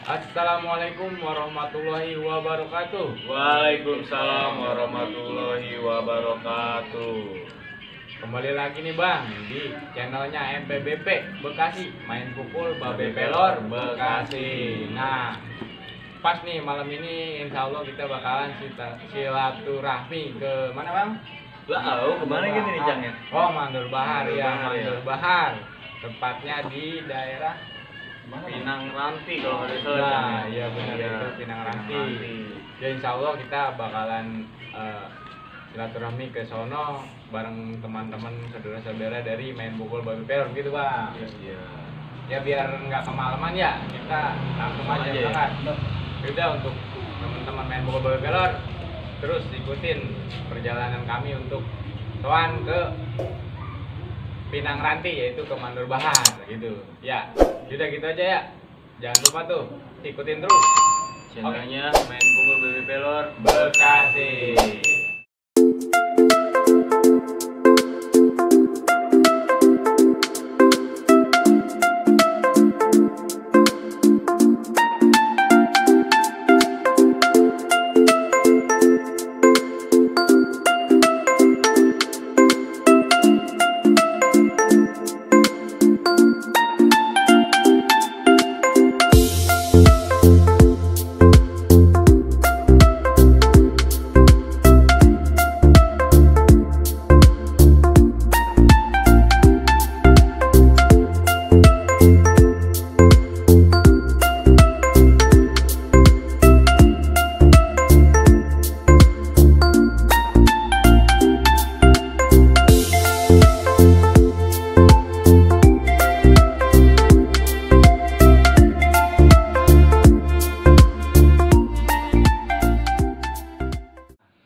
Assalamualaikum warahmatullahi wabarakatuh. Waalaikumsalam warahmatullahi wabarakatuh. Kembali lagi nih Bang di channelnya MPBP Bekasi, main pukul Babe Pelor Bekasi. Nah, pas nih malam ini insya Allah kita bakalan silaturahmi ke mana Bang? Kemana gini nih Cang ya? Oh, Mandor Bahar ya, Bahar, ya. Mandor Bahar. Tepatnya di daerah Pinang Ranti kalau nggak salah. Nah, iya benar itu Pinang Ranti. Ya insya Allah kita bakalan silaturahmi ke sono bareng teman-teman saudara-saudara dari main pukul Babe Pelor gitu Bang. Iya. Ya biar nggak kemalaman ya, kita langsung aja berangkat. Udah untuk teman-teman main pukul Babe Pelor, terus ikutin perjalanan kami untuk soan ke Pinang Ranti, yaitu ke Mandor Bahar gitu. Ya, udah gitu aja ya. Jangan lupa tuh ikutin terus Channelnya main pukul Babe Pelor Bekasi.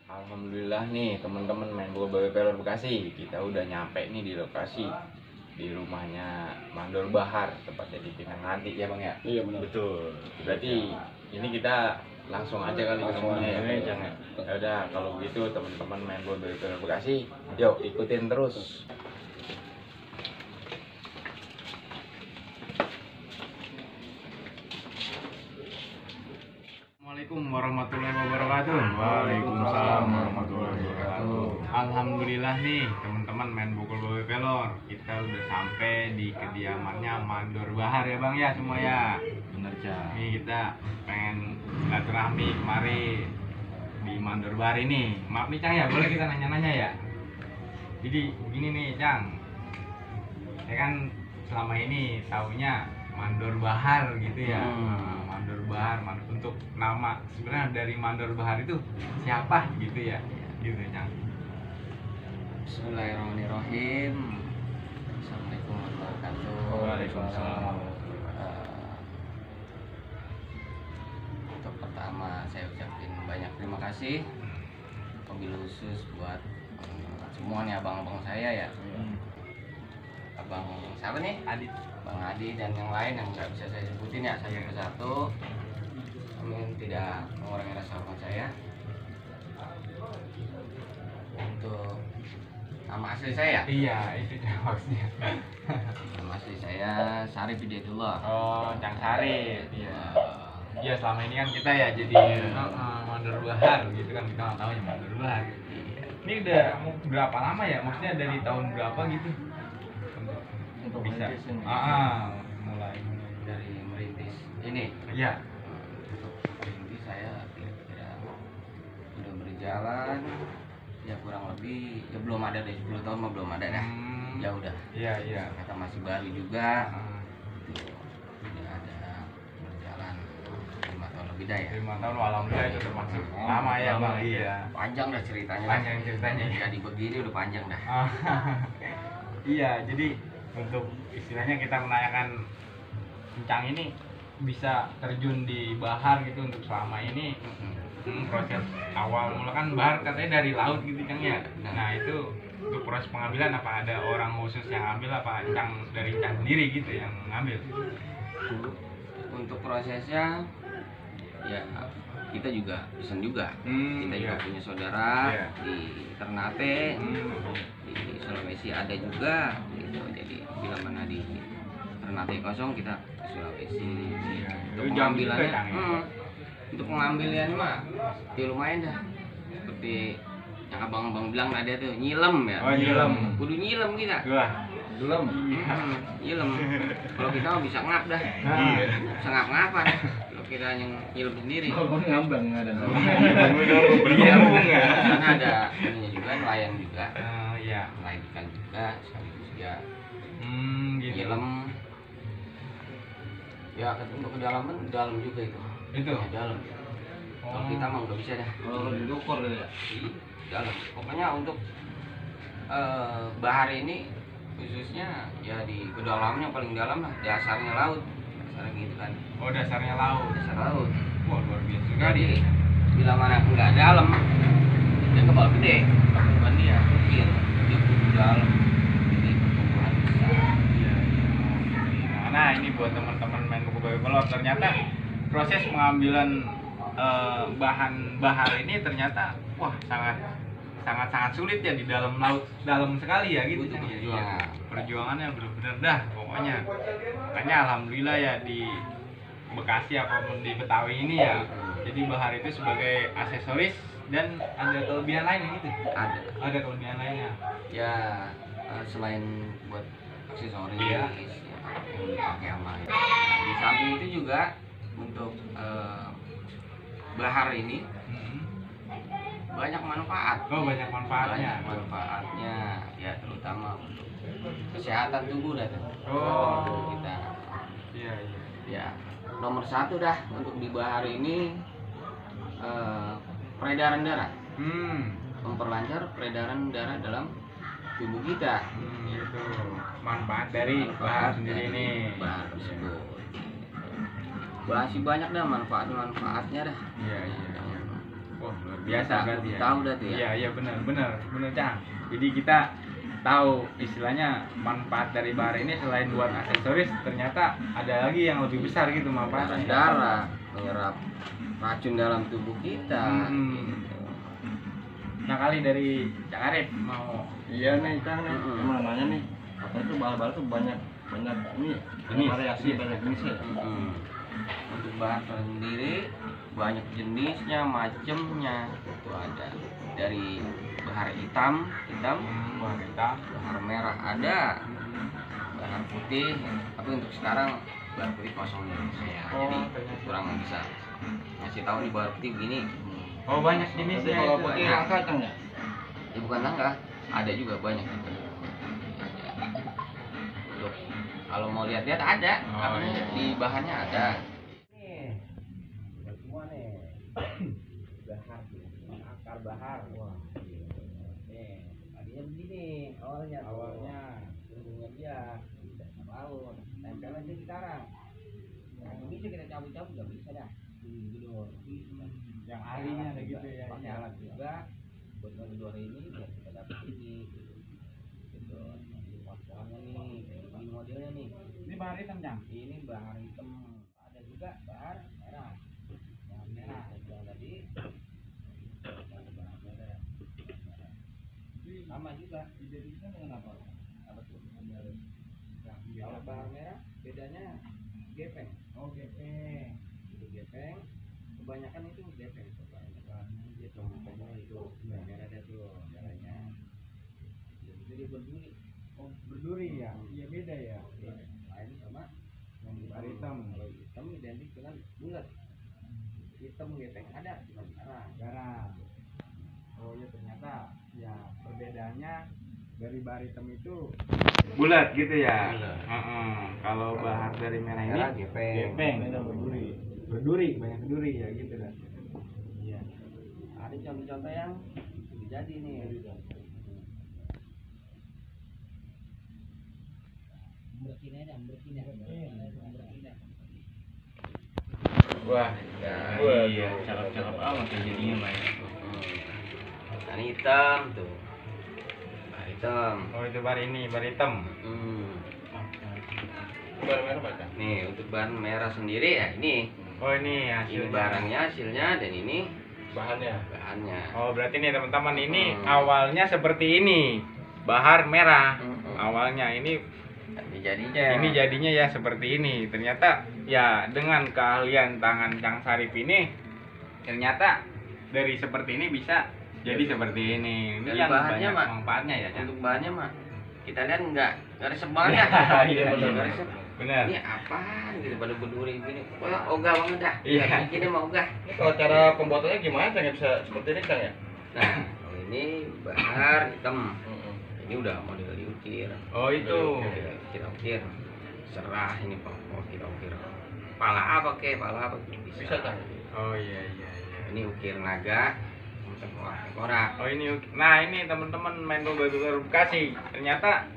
Alhamdulillah nih teman-teman main pukul Babe Pelor Bekasi, kita udah nyampe nih di lokasi di rumahnya Mandor Bahar, tepatnya di Pinang Ranti ya Bang ya. Iya benar. Betul. Berarti ini kita langsung aja kali ketemunya ya aja, Bang ya. Ya udah kalau gitu teman-teman main pukul Babe Pelor Bekasi, yuk ikutin terus. Assalamualaikum warahmatullahi wabarakatuh. Waalaikumsalam warahmatullahi wabarakatuh. Alhamdulillah nih teman-teman main pukul Babe Pelor, kita udah sampai di kediamannya Mandor Bahar ya Bang ya semua ya. Bener Cang. Nih kita pengen silaturahmi kemari di Mandor Bahar ini. Maaf nih Cang ya, boleh kita nanya-nanya ya. Jadi begini nih Cang, saya kan selama ini taunya Mandor Bahar gitu ya. Mandor Bahar, untuk nama sebenarnya dari Mandor Bahar itu siapa gitu ya, gitu Cang. Bismillahirrahmanirrahim. Assalamualaikum warahmatullahi wabarakatuh. Waalaikumsalam. Untuk pertama saya ucapin banyak terima kasih, wabil khusus buat semuanya abang-abang saya ya. Abang siapa nih? Adit. Bang Adi dan yang lain yang nggak bisa saya sebutin ya, saya persatu. Amin, tidak mengurangi rasa hormat saya. Untuk nama asli saya, Iya, itu maksudnya. nama asli saya Sarif Hidayatullah. Oh, Cang Sarif. Iya. Eh, Iya, selama ini kan kita ya jadi Mandor Bahar gitu kan, kita nggak tahu ya Mandor Bahar. Ini udah berapa lama ya? Maksudnya dari tahun berapa gitu? Untuk bisa. merintis ini. Mulai. Dari merintis ini. Iya. Merintis saya kira-kira udah berjalan ya kurang lebih ya belum ada deh, 10 tahun mah belum ada dah. Ya udah. Iya, iya. Kata masih baru juga. Ah, Udah ada berjalan 5 tahun lebih dah ya. 5 tahun, alhamdulillah itu termasuk lama ya Bang. Iya. Panjang dah ceritanya. Panjang ceritanya. Jadi begini udah panjang dah. Ah, iya, jadi untuk istilahnya kita menanyakan Cang ini bisa terjun di Bahar gitu untuk selama ini. Proses awal mula kan Bahar katanya dari laut gitu Cang ya. Nah itu untuk proses pengambilan apa ada orang khusus yang ngambil, apa Cang dari Cang sendiri gitu yang ngambil? Untuk prosesnya ya kita juga pesen juga. Kita juga punya saudara Iya. di Ternate, di Sulawesi ada juga gitu. Jadi bila mana di Ternate kosong kita ke Sulawesi. Iya. Untuk Lu jam pengambilannya, juga, Cang, ya? untuk pengambilan mah ya lumayan dah. Seperti yang abang-abang bilang tadi tuh nyilem ya. Oh, nyilem. Kudu nyilem kita. Wah. Belum. Nyilem. Kalau kita mah bisa ngap dah. Nah. Bisa ngap-ngapan. Kalau kita yang nyilem sendiri. Kalau ngambang ada. Bergabung ya. Karena ada ininya juga, nelayan juga. Iya. Nelayan ikan juga sekaligus ya Gitu. nyilem. Ya untuk kedalaman dalam juga itu. Itu. Ya, dalam. Kalau kita mah udah bisa dah. Kalau diukur ya. Dalam. Pokoknya untuk bahar ini khususnya ya di kedalamannya paling dalam lah, dasarnya laut. Dasarnya gitu kan. Oh, dasarnya laut. Dasar laut. Wah, luar biasa juga Jadi dia. bila mana nggak dalam, dia kebal gede. Pertumbuhan dia mungkin dia butuh dalam. Jadi pertumbuhan besar. Iya, iya. Nah, ini buat teman-teman main buku babi kolot, ternyata proses pengambilan bahan bahar ini ternyata wah sangat sulit ya di dalam laut dalam sekali ya gitu. Butuh Cang. perjuangan. Iya, perjuangannya benar-benar dah pokoknya. Makanya alhamdulillah ya di Bekasi apapun di Betawi ini ya. Jadi bahar itu sebagai aksesoris dan ada kelebihan lain gitu. Ada kelebihan lainnya. Ya selain buat aksesoris Iya. ya, yang dipakai sama di samping itu juga untuk bahar ini banyak manfaat. Oh, banyak manfaatnya. Banyak manfaatnya ya, terutama untuk kesehatan tubuh dah tuh. Oh. Kita Iya, iya. ya nomor satu dah untuk di bahar ini peredaran darah, memperlancar peredaran darah dalam tubuh kita. Itu manfaat dari bahar sendiri dari ini. bahar tersebut. Masih banyak dah manfaat-manfaatnya dah. Iya, iya, iya. Wah, luar biasa berarti ya. Tahu dah tuh ya. Iya, iya benar, Cang. Jadi kita tahu istilahnya manfaat dari bahar ini selain buat aksesoris ternyata ada lagi yang lebih besar gitu manfaatnya. Darah, menyerap racun dalam tubuh kita. Hmm. Gitu. Nah, kali dari Cang Arif mau Iya nih, Cang nih. Emang nanya nih. Katanya tuh bahar-bahar tuh banyak ini Jenis. variasi, banyak jenisnya. Untuk bahar sendiri banyak jenisnya, macemnya. Itu ada dari bahar hitam, bahar hitam. bahar merah ada, bahar putih. Tapi untuk sekarang bahar putih kosong nih saya. Oh, Jadi ternyata. kurang bisa ngasih tahu nih bahar putih begini. Oh, banyak jenisnya. Kalau itu. putih Nah. langka, Cang ya. Ya bukan langka, ada juga banyak juga. Untuk kalau mau lihat-lihat ada, Oh, katanya iya. di bahannya ada. Nih, buat semua nih. Bahar, akar bahar. Wah. Nih, tadinya begini awalnya. Ujungnya dia di dasar laut. Tempel aja di karang. Yang bisa kita cabut-cabut nggak bisa dah. Gitu. Yang ahlinya ada gitu ya. Pakai alat juga. Buat ngedor ini biar kita dapat ini. Gitu. Pohonnya nih, ini modelnya nih. Ini bahar hitam, Cang. Ini bahar hitam, ada juga bahar merah. Bahar merah yang tadi ada bahar merah. Sama juga identiknya dengan apa? Apa tuh? Kalau bahar merah bedanya gepeng. Oh, gepeng. Itu gepeng. Kebanyakan itu gepeng. Kebanyakan dia tombol itu bahar merah ada tuh darahnya. Jadi berduri. Oh, berduri ya. Iya, beda ya. Lain sama Yang bahar hitam. kalau hitam identik dengan bulat. Hitam gepeng ada cuma garang. Oh ya, ternyata ya perbedaannya dari bahar hitam itu bulat gitu ya. Kalau bahar dari merah ini Merah gepeng. berduri banyak berduri ya gitu kan. Iya. Ada contoh-contoh yang sudah jadi nih. Wah, Iya, cakep-cakep amat ya jadinya, Mas. Ikan hitam tuh. Bahar hitam. oh itu bahar ini bahar hitam. Bahar merah apa, Cang? Nih untuk bahan merah sendiri ya ini. Oh ini Ini hasilnya. barangnya hasilnya dan ini Bahannya. bahannya. Oh berarti nih teman-teman ini Hmm. awalnya seperti ini bahar merah. Hmm. Awalnya ini Tadi jadinya. Ini jadinya ya seperti ini. Ternyata ya dengan keahlian tangan Cang Sarip ini, ternyata dari seperti ini bisa jadi seperti ini. Ini Dari yang bahannya, banyak Mak. manfaatnya ya, Cang. Untuk bahannya mah kita lihat nggak resep banget. Iya, Nggak resep. benar. Ini apaan gitu pada berduri gini. Wah, ogah banget dah. Iya. Bikinnya mau ogah. Ini kalau cara pembuatannya gimana Cang ya bisa seperti ini Cang ya? Nah, kalau ini bahar hitam. Ini udah model diukir. Oh itu. Ukir. Serah ini Pak. Oh, ukir. Pala apa kek? Pala apa? Bisa Cang. Oh iya iya iya. Ini ukir naga. Tengkorak. Oh ini nah ini teman-teman main bola Bekasi. Ternyata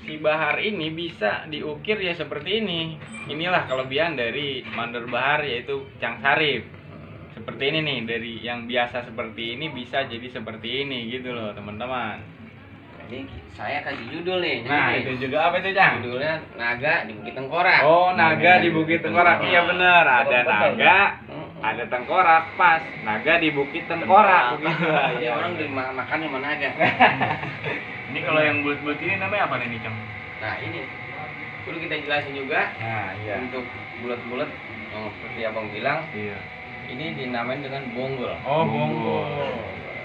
si Bahar ini bisa diukir ya seperti ini. Inilah kelebihan dari mandor Bahar yaitu Cang Sarip. Seperti ini nih, dari yang biasa seperti ini bisa jadi seperti ini gitu loh teman-teman. Ini saya kasih judul nih. Nah Jadi, itu juga apa itu Cang? judulnya Naga di Bukit Tengkorak. Oh naga di Bukit Tengkorak. Iya bener, ada naga, Mm-mm. ada tengkorak, pas naga di Bukit Tengkorak begitu. Iya, orang makan sama naga. Ini kalau yang bulat-bulat ini namanya apa nih Cang? Nah ini perlu kita jelasin juga Nah iya. untuk bulat-bulat yang seperti abang bilang Iya. ini dinamain dengan bonggol. Oh bonggol.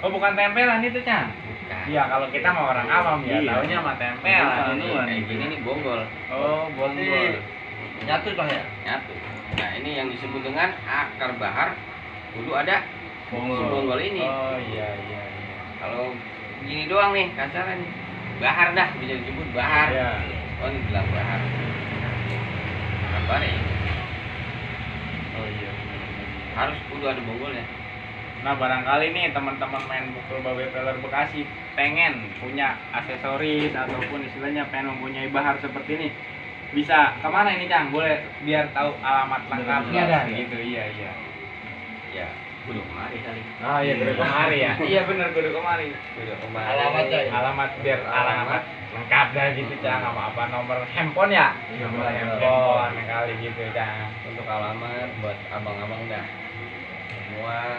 Oh bukan tempelan itu Cang? Bukan. Iya kalau kita mah orang awam ya, Iya. taunya mah tempelan. Ini kayak gini nih bonggol. Oh bonggol. Nyatu Cang ya? Nyatu. Nah ini yang disebut dengan akar bahar. Kudu ada si bonggol ini. Oh iya iya iya. Kalau gini doang nih kasarnya nih. Bahar dah bisa disebut bahar. Iya. Oh ini bilang bahar. Akar bahar ya. Oh iya. Harus kudu ada bonggolnya. Nah barangkali nih teman-teman main pukul babe peler Bekasi pengen punya aksesoris ataupun istilahnya pengen mempunyai bahar seperti ini, bisa kemana ini Cang? Boleh biar tahu alamat lengkapnya dah gitu. Iya iya. Ya kudu kemari kali. Oh iya kudu kemari ya. Iya bener kudu kemari. Kudu kemari. Alamatnya ya? Alamat biar alamat lengkap dah gitu Cang, sama apa nomor handphone ya? Nomor handphone kali gitu Cang. Untuk alamat buat abang-abang dah semua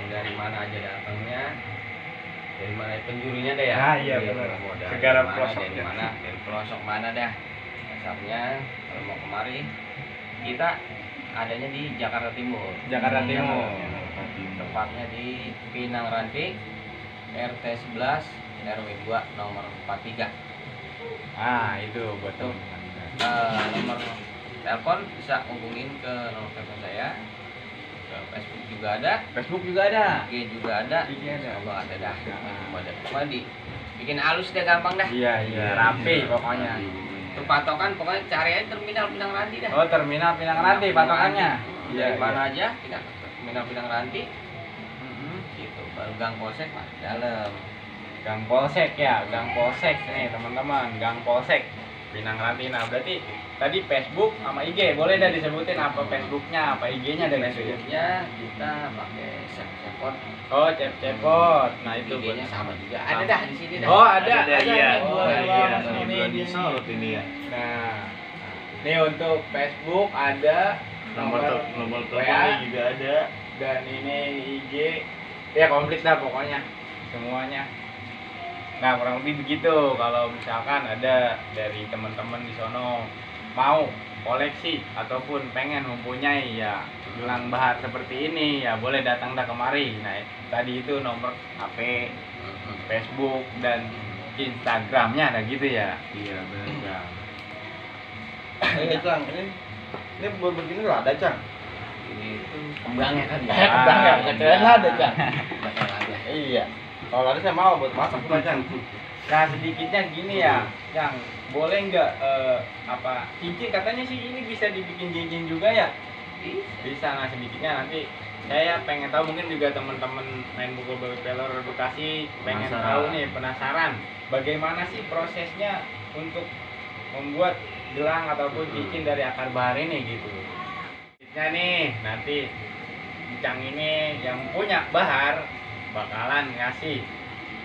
dari mana aja datangnya, dari mana penjurunya deh ya. Ah, iya, benar. Mau dari Segala mana, pelosok dari ya. mana, dari pelosok mana dah. Dasarnya kalau mau kemari kita adanya di Jakarta Timur. Jakarta Timur. Tepatnya di Pinang Ranti RT 11 RW 2 nomor 43. Ah itu buat Tuh. teman-teman. Nomor telepon bisa hubungin ke nomor telepon saya. Ke Facebook juga ada, Facebook juga ada. IG juga ada. IG ada. Abang ada dah. Nah. Semua ada. Cuma bikin halus deh gampang dah. Iya iya rapi pokoknya. Untuk patokan pokoknya cari aja terminal Pinang Ranti dah. Oh terminal Pinang Ranti patokannya. Dari mana aja kita ke terminal Pinang Ranti Mhm. gitu. Baru Gang Polsek mas dalam. Gang Polsek ya, Gang Polsek nih teman-teman, Gang Polsek Pinang Ranti. Nah berarti tadi Facebook sama IG boleh dah disebutin apa Facebooknya, apa IG-nya dan gitu ya. Facebooknya kita pakai Cepot. Oh Cepot. Nah itu IG-nya buat- sama juga. Ada dah di sini dah. Oh ada Ada, ada iya. nih, Oh, boleh iya. banget Ini nih, bulan di di Solo ini ya. Nah, ini untuk Facebook ada Nomor WA, teleponnya juga ada. dan ini IG ya komplit dah pokoknya semuanya. Nah kurang lebih begitu. Kalau misalkan ada dari teman-teman di sono mau koleksi ataupun pengen mempunyai ya gelang bahar seperti ini ya boleh datang dah kemari. Nah tadi itu nomor HP, Facebook dan Instagramnya ada gitu ya. Iya benar. Ini Cang, ini buat begini lah ada Cang. Ini tuh kembangnya kan. Kembang ya, bukan keren ada Cang. Bakal ada. Iya. Kalau ada saya mau buat masak tuh Cang. Nah sedikitnya gini ya, yang boleh nggak apa cincin katanya sih ini bisa dibikin cincin juga ya? Bisa. Nah sedikitnya nanti saya pengen tahu, mungkin juga teman-teman main pukul babe peler Bekasi pengen Penasaran. tahu nih, penasaran bagaimana sih prosesnya untuk membuat gelang ataupun cincin dari akar bahar ini gitu. Selanjutnya nih nanti Cang ini yang punya bahar bakalan ngasih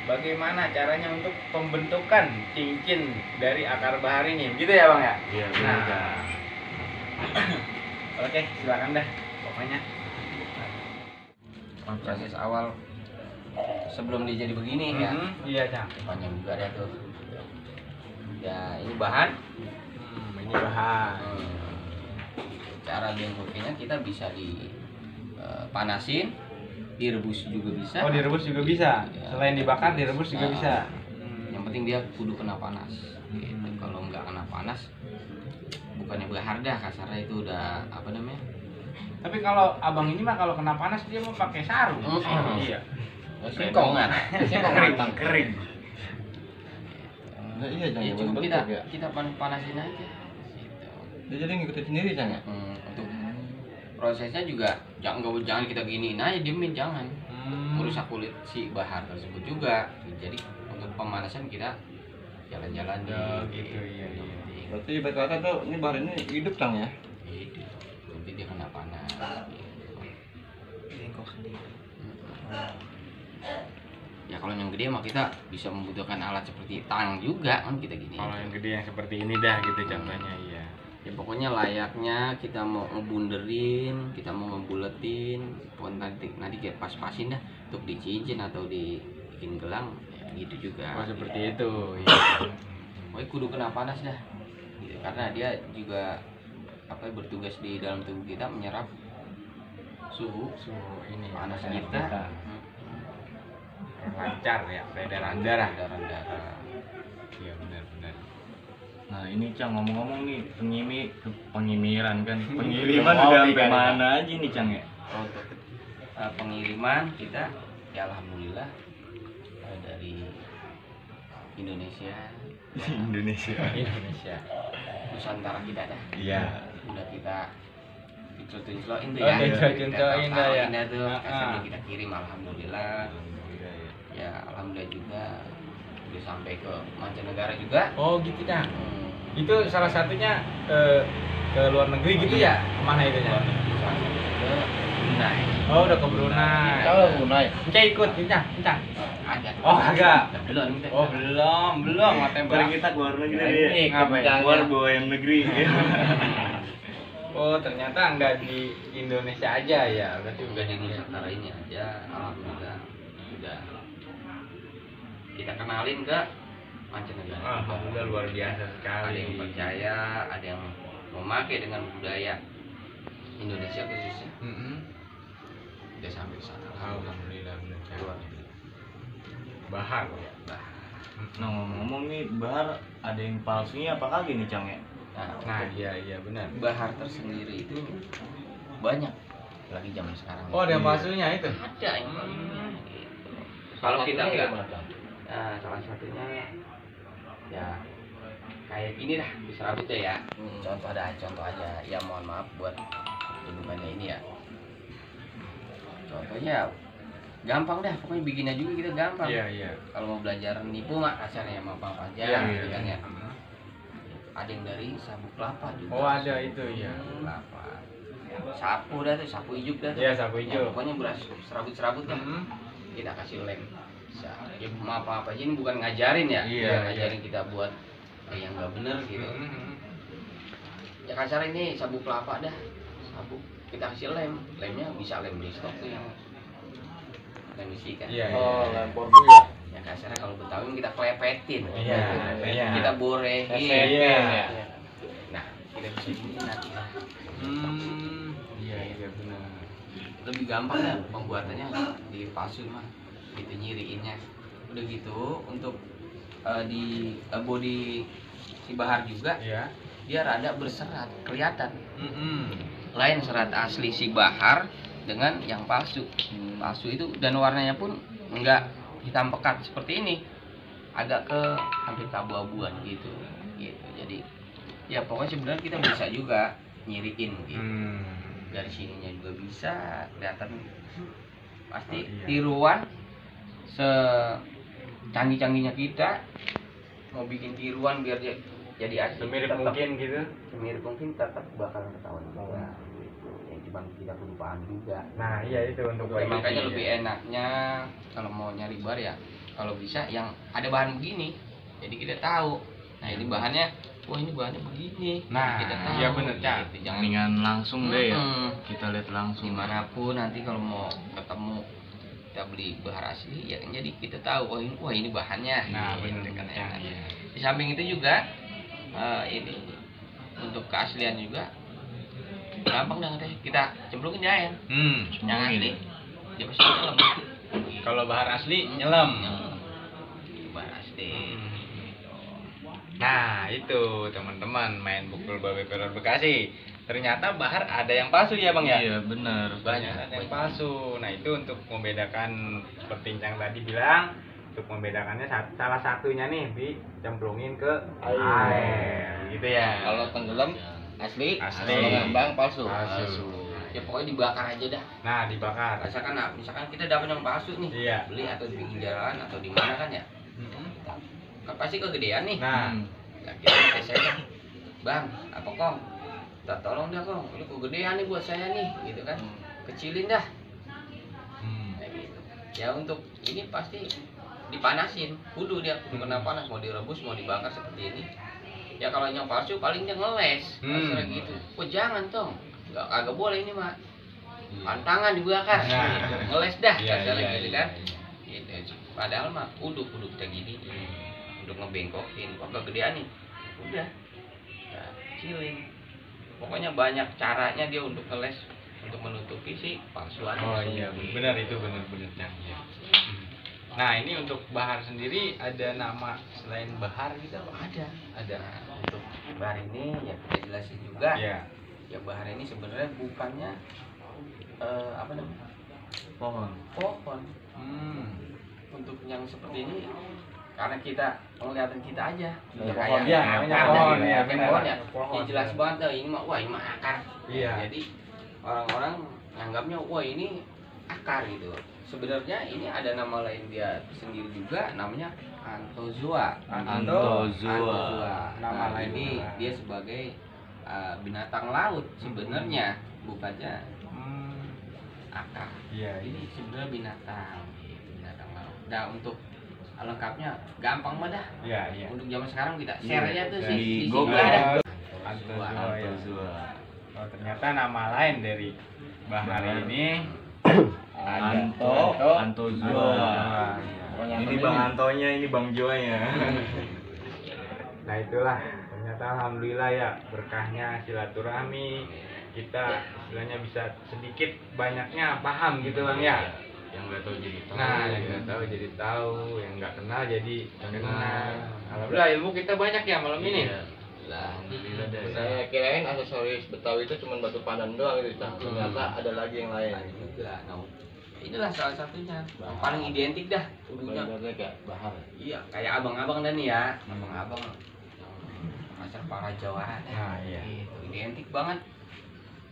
bagaimana caranya untuk pembentukan cincin dari akar bahar ini, gitu ya bang ya? Iya, Nah, oke silakan dah pokoknya. Proses awal sebelum dia jadi begini ya. Iya Cang. Panjang juga ada tuh. Ya ini bahan. Ini bahan. Cara bikin kopinya kita bisa dipanasin, direbus juga bisa. Oh, direbus juga bisa. Ya. Selain dibakar, direbus juga Nah, bisa. Yang penting dia kudu kena panas. Gitu. Kalau nggak kena panas, bukannya bahar dah, kasarnya itu udah apa namanya? Tapi kalau abang ini mah kalau kena panas dia mau pakai sarung. Iya. Singkongan. Kering. Nah, iya Cang, Ya, ya, cukup bentuk kita ya. kita panasin aja. Gitu. Dia jadi ngikutin sendiri Cang ya. Untuk prosesnya juga jangan kita giniin aja, diemin, jangan merusak kulit si bahar tersebut juga. Jadi untuk pemanasan kita jalan-jalan gitu, iya. Berarti ibarat kata tuh ini bahar ini hidup Cang ya. Gitu. Nanti dia kena panas. Bengkok sendiri. Ya kalau yang gede mah kita bisa membutuhkan alat seperti tang juga kan kita gini. Kalau yang gede yang seperti ini dah gitu contohnya, iya. Ya pokoknya layaknya kita mau ngebunderin, kita mau ngebuletin, pokoknya nanti kayak pas-pasin dah untuk dicincin atau dibikin gelang, ya gitu juga. Oh, seperti itu. Iya. Pokoknya kudu kena panas dah. Gitu. Karena dia juga bertugas di dalam tubuh kita menyerap suhu Ini panas panas kita. Lancar ya, peredaran darah. Darah. Iya, benar. Nah ini Cang ngomong-ngomong nih pengimiran kan Pengiriman pengiriman udah udah sampai sampai mana mana aja nih Cang ya? Untuk pengiriman kita ya alhamdulillah dari Indonesia, Indonesia. Nusantara kita dah. Iya. Udah kita dicelok-celokin tuh Oh, ya. dicelok-celokin dah ya. Kita tuh Ah, hasilnya ah. kita kirim alhamdulillah. Ya alhamdulillah juga udah sampai ke mancanegara juga. Oh, gitu dah. Hmm. Itu salah satunya ke luar negeri gitu ya? Kemana itu ya? Salah satu ke Brunei. Oh, udah ke Brunei. Kalau Brunei. Encah ikut, Encah. Ada. Oh, agak. Belum. Oh, belum. Mari kita keluar negeri Ini ya. ngapain? Keluar bawa yang negeri. Oh, ternyata enggak di Indonesia aja ya. Berarti Udah di Nusantara ini aja alhamdulillah udah kita kenalin ke mancanegara. Alhamdulillah luar biasa sekali. Ada yang percaya, ada yang memakai dengan budaya Indonesia khususnya. Udah sampai ke sana. Alhamdulillah benar. Luar negeri. Bahar. Nah ngomong-ngomong nih bahar ada yang palsunya apa kagak nih Cang ya? Nah, iya benar. Bahar tersendiri itu banyak lagi zaman sekarang. Oh, ada yang palsunya itu. Ada yang palsunya. Gitu. Kalau kita enggak, nah, salah satunya ya kayak gini dah diserabut ya. Contoh aja. Ya mohon maaf buat hubungannya ini ya. Contohnya gampang dah, pokoknya bikinnya juga kita gampang. Iya. Kalau mau belajar nipu mah kasarnya mau apa aja, gitu kan ya. Ada yang dari sabuk kelapa juga. Oh, ada itu ya. Kelapa. Sapu dah tuh, sapu ijuk dah tuh. Iya, sapu Ya, ijuk. pokoknya beras serabut-serabut dah. Kita kasih lem. Bisa. Ya mau apa-apa aja, ini bukan ngajarin ya. Iya, Bukan ngajarin kita buat yang nggak bener gitu. Ya kasar ini sabuk kelapa dah. Sabuk kita kasih lem. Lemnya bisa lem di stok tuh yang lem isi kan. Iya. Oh lempor gue ya. Ya kasarnya kalau Betawi kita klepetin. Iya. Kita borehin. Iya. Nah, kita bisa gini nanti. Iya benar. Lebih gampang ya pembuatannya di palsu mah. Gitu nyiriinnya. Udah gitu untuk di body si bahar juga Iya. dia rada berserat, kelihatan. Lain serat asli si bahar dengan yang palsu. Palsu itu dan warnanya pun enggak hitam pekat seperti ini, agak ke hampir keabu-abuan gitu. Jadi ya pokoknya sebenarnya kita bisa juga nyiriin gitu. Dari sininya juga bisa kelihatan pasti tiruan secanggih-canggihnya kita mau bikin tiruan biar dia jadi asli Semirip tetap- mungkin gitu. semirip mungkin tetap bakalan ketahuan juga gitu. Ya cuma kita perlu paham juga. Nah, iya itu untuk Ya, makanya ini, lebih ya. enaknya kalau mau nyari bar ya kalau bisa yang ada bahan begini jadi kita tahu nah ini bahannya wah ini bahannya begini. Nah, kita tahu iya bener, Cak. gitu. Jangan Mendingan langsung deh ya. Mm-mm. Kita lihat langsung. dimanapun nanti kalau mau ketemu kita beli bahar asli ya, jadi kita tahu wah ini bahannya. Nah, gitu benar kan, Cang, ya. iya. Di samping itu juga ini untuk keaslian juga gampang dah kita cemplungin di air. Yang asli dia pasti nyelam. Kalau bahar asli nyelam. Bahar asli. Nah, itu teman-teman main pukul babe pelor Bekasi. Ternyata bahar ada yang palsu ya, Bang ya? Iya benar. Banyak ada yang palsu. Nah, itu untuk membedakan seperti Cang tadi bilang, untuk membedakannya salah satunya nih dicemplungin ke air. Gitu ya. Kalau tenggelam asli, Asli. kalau ngambang palsu. Palsu. Ya pokoknya dibakar aja dah. Nah, dibakar. Misalkan kita dapat yang palsu nih, Iya. beli atau di pinggir jalan atau di mana kan ya, kan pasti kegedean nih. Nah, Nah, kita saya, Bang, apa Kong? Tolong dah Kong, ini kegedean nih buat saya nih, gitu kan? Kecilin dah. Kayak gitu. Ya untuk ini pasti dipanasin, kudu kena panas, mau direbus mau dibakar seperti ini. Ya kalau yang palsu paling dia ngeles, kasar gitu. Oh jangan Tong, agak boleh ini mak. Pantangan dibakar, Nah. gitu. Ngeles dah, Iya, kasar iya, gitu iya, kan. iya. Gitu. Padahal mah kudu kita gini, untuk ngebengkokin. Kok kegedean nih, udah, ya, kecilin. Pokoknya banyak caranya dia untuk ngeles, untuk menutupi si palsuan. oh iya, benar itu benar-benar Cang ya. Nah, ini untuk bahar sendiri ada nama selain bahar gitu apa? Ada. Nah, untuk bahar ini ya kita jelasin juga. Iya. Ya bahar ini sebenarnya bukannya apa namanya? Pohon. Untuk yang seperti ini karena kita penglihatan kita aja. Kayak Ya, pohon, ya, ada namanya pohon, gitu, ya, kayak benar. pohon ya. Pohon. Ya jelas banget dah, ini mah wah ini mah akar. Iya. Jadi orang-orang nganggapnya wah ini akar gitu. Sebenarnya ini ada nama lain dia sendiri juga, namanya Anthozoa. Nama Nah, lain ini juga. dia sebagai binatang laut sebenarnya, bukannya akar. Iya, Ini sebenarnya binatang laut. Nah untuk lengkapnya gampang mah dah. iya. Untuk zaman sekarang kita share aja tuh Di di Google. situ ada. Anthozoa ya. Anthozoa. Oh, ternyata nama lain dari bahar ini Anthozoa. Ini Bang Antonya, ini Bang Joanya. Nah, itulah ternyata alhamdulillah ya, berkahnya silaturahmi kita istilahnya bisa sedikit banyaknya paham gitu Bang ya. Yang nggak tahu jadi tahu. Nah, yang nggak tahu jadi tahu, yang nggak kenal jadi kenal. Alhamdulillah ilmu kita banyak ya malam ini. Alhamdulillah deh. Saya kirain aksesoris Betawi itu cuma batu pandan doang gitu, Ternyata ada lagi yang lain. juga. Nah, inilah salah satunya. Yang paling identik dah kudunya. Bener-bener kayak bahar. Iya, kayak abang-abang dan nih ya. Abang-abang pasar para Jawara. Nah, iya. Gitu, identik banget.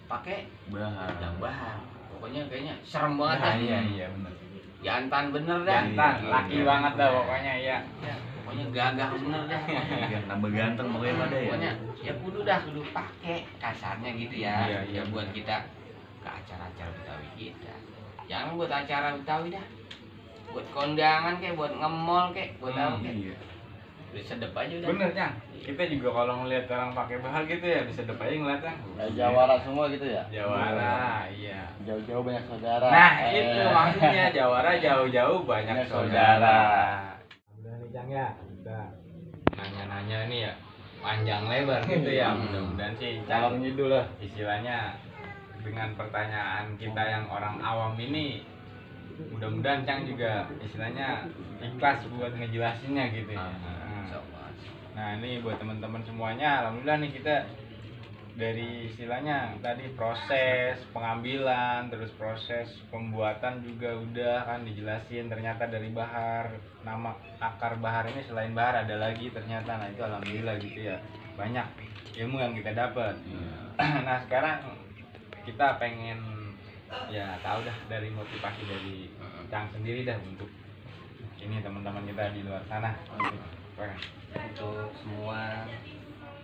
Pakai Bahar. yang bahar. Pokoknya kayaknya serem banget Nah, dah. iya benar. Jantan bener dah. Jantan, Gitu. laki banget dah pokoknya ya. Pokoknya gagah bener dah. Nambah ganteng pokoknya pada ya. Pokoknya ya kudu pakai kasarnya gitu ya. Iya, iya. Ya buat kita ke acara-acara Betawi kita. Jangan buat acara Betawi dah. Buat kondangan kayak buat nge-mall kayak buat apa kayak. Iya. Udah sedep aja udah. Bener Cang. Kita juga kalau ngeliat orang pakai bahar gitu ya bisa sedep aja ngeliatnya. Jawara semua gitu ya. Jawara, iya. Jauh-jauh banyak saudara. Nah, itu maksudnya Jawara jauh-jauh banyak Banyak saudara. Alhamdulillah nih Cang ya, kita nanya-nanya nih ya panjang lebar gitu ya. Mudah-mudahan sih Calon Cang ngidul lah. istilahnya dengan pertanyaan kita yang orang awam ini, mudah-mudahan Cang juga istilahnya ikhlas buat ngejelasinnya gitu ya. Nah, ini buat teman-teman semuanya, alhamdulillah nih kita dari istilahnya tadi proses pengambilan, terus proses pembuatan juga udah kan dijelasin. Ternyata dari bahar, nama akar bahar ini selain bahar ada lagi ternyata. Nah, itu alhamdulillah gitu ya, banyak ilmu yang kita dapat. Nah, sekarang kita pengen ya tahu dah dari motivasi dari Cang sendiri dah untuk ini teman-teman kita di luar sana. Untuk semua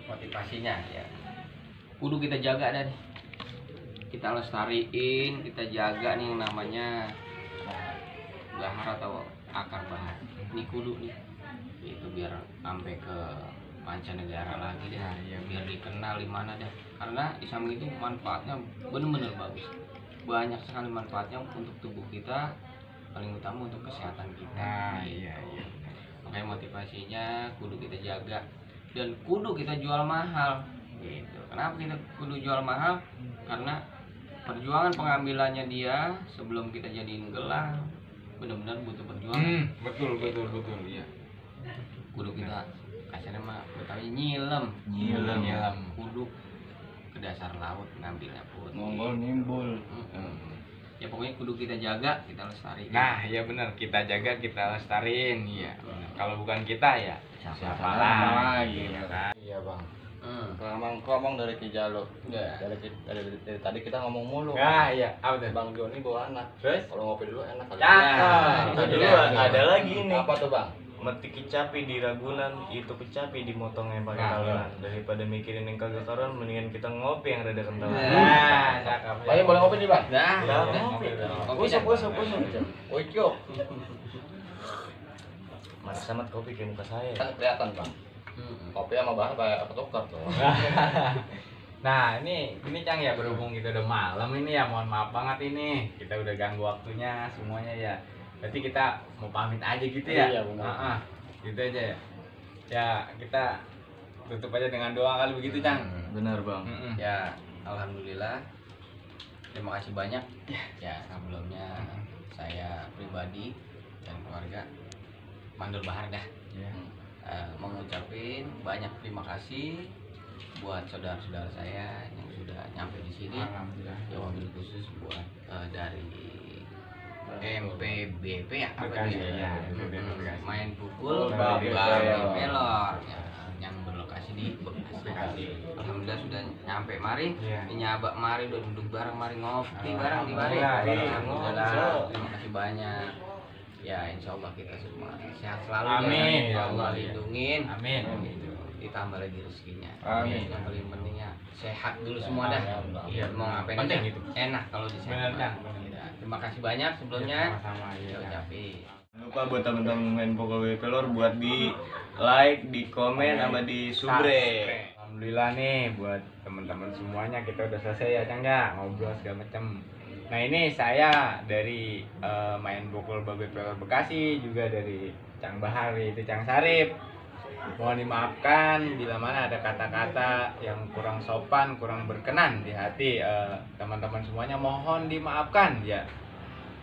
motivasinya ya kudu kita jaga dah nih, kita lestariin, kita jaga nih yang namanya bahar atau akar bahar ini kudu nih itu biar sampai ke mancanegara lagi deh. iya, Biar dikenal di mana dah, karena di samping itu manfaatnya bener-bener bagus, banyak sekali manfaatnya untuk tubuh kita, paling utama untuk kesehatan kita. Nah, iya. Makanya motivasinya kudu kita jaga dan kudu kita jual mahal gitu. Kenapa kita kudu jual mahal? Karena perjuangan pengambilannya dia sebelum kita jadiin gelang benar-benar butuh perjuangan. Betul iya. Kudu kita kasarnya mah betawi nyilem kudu ke dasar laut ngambilnya pun Mongol nimbul. Ya pokoknya kudu kita jaga, kita lestarikan. Nah, iya benar, kita jaga, kita lestariin. Iya. Kalau bukan kita ya siapa lagi, lagi ya kan? Iya, Bang. Keramang dari Kijalo. Enggak. Dari tadi kita ngomong mulu. Nah, iya. Apa tuh? Bang Joni bawa anak. Terus? Kalau ngopi dulu enak kali. Cakep. Nah, Dulu ada lagi nih. Apa tuh Bang? Meti kecapi di Ragunan, itu kecapi dimotongnya pakai Nah, talunan. Daripada mikirin yang kagak karuan, mendingan kita ngopi yang rada kental. Nah, cakep. Boleh boleh ngopi nih Bang. Dah, Dah, ngopi. Usuk. Ucuk. Mas Samad kopi kayak muka saya. Kan kelihatan Bang. Kopi sama bahar kayak ketukar tuh. Nah, ini Cang ya, berhubung kita udah malam ini ya, mohon maaf banget ini. Kita udah ganggu waktunya semuanya ya. Berarti kita mau pamit aja gitu ya. Iya, benar. Gitu aja ya. Ya, kita tutup aja dengan doa kali begitu, Cang. Benar Bang. Ya, alhamdulillah. Terima kasih banyak. Ya, sebelumnya saya pribadi dan keluarga Mandor Bahar dah. Iya. Mengucapin banyak terima kasih buat saudara-saudara saya yang sudah nyampe di sini. Alhamdulillah. Ya wabil khusus buat dari MPBP ya apa Bekasi, itu ya, MPBP Bekasi. main pukul Babi Pelor ya, yang berlokasi di Bekasi. Alhamdulillah sudah nyampe mari. Iya. Nyabak mari udah duduk bareng mari ngopi bareng di mari. Alhamdulillah. Alhamdulillah. Terima kasih banyak. Ya insya Allah kita semua sehat selalu. Amin. Ya Allah lindungin. Amin. Gitu. Ditambah lagi rezekinya. Amin. Yang paling pentingnya sehat dulu semua dah. Iya mau ngapain Penting aja gitu. enak kalau di Bener, sehat. Kang. Ya, terima kasih banyak sebelumnya. Sama-sama Ya ya. ucapin. Jangan lupa buat teman-teman main pokok WP Lor buat di like, di komen, sama di subrek. Alhamdulillah nih buat teman-teman semuanya kita udah selesai ya, Cang ya, ngobrol segala macam. Nah, ini saya dari main pukul Babe Pelor Bekasi, juga dari Cang Bahar itu Cang Sarip. Mohon dimaafkan bila mana ada kata-kata yang kurang sopan, kurang berkenan di hati teman-teman semuanya, mohon dimaafkan ya.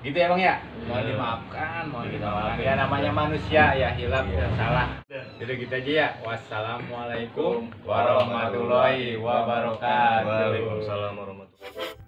Gitu ya Bang ya? Mohon dimaafkan, mohon dimaafkan. Ya namanya manusia ya, hilaf dan salah. Jadi gitu aja ya. Wassalamualaikum warahmatullahi wabarakatuh. Waalaikumsalam warahmatullahi wabarakatuh.